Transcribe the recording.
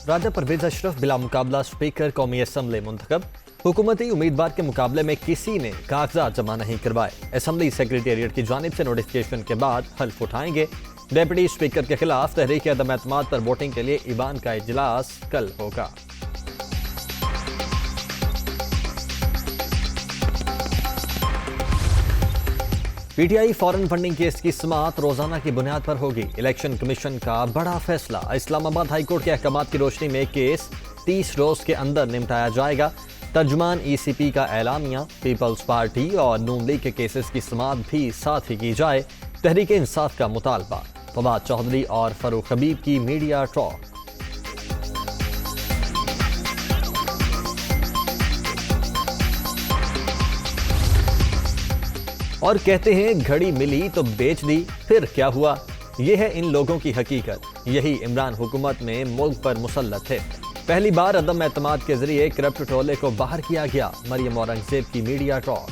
राजा परवेज अशरफ बिला मुकाबला स्पीकर कौमी असम्बली मुंतखब। हुकूमती उम्मीदवार के मुकाबले में किसी ने कागजात जमा नहीं करवाए। असम्बली सेक्रेटेरिएट की जानिब से नोटिफिकेशन के बाद हल्फ उठाएंगे। डिप्टी स्पीकर के खिलाफ तहरीक अदम एतमाद पर वोटिंग के लिए ईवान का इजलास कल होगा। पीटीआई फॉरेन फंडिंग केस की समाअत रोजाना की बुनियाद पर होगी। इलेक्शन कमीशन का बड़ा फैसला। इस्लामाबाद हाईकोर्ट के अहकामात की रोशनी में केस 30 रोज के अंदर निपटाया जाएगा। तर्जुमान ECP का एलामिया। पीपल्स पार्टी और नून लीग के केसेस की समाअत भी साथ ही की जाए। तहरीक इंसाफ का मुतालबा। फवाद चौधरी और फरूख हबीब की मीडिया टॉक। और कहते हैं घड़ी मिली तो बेच दी, फिर क्या हुआ? यह है इन लोगों की हकीकत। यही इमरान हुकूमत में मुल्क पर मुसल्लत है। पहली बार अदम एतमाद के जरिए करप्ट टोले को बाहर किया गया। मरियम औरंगजेब की मीडिया टॉक।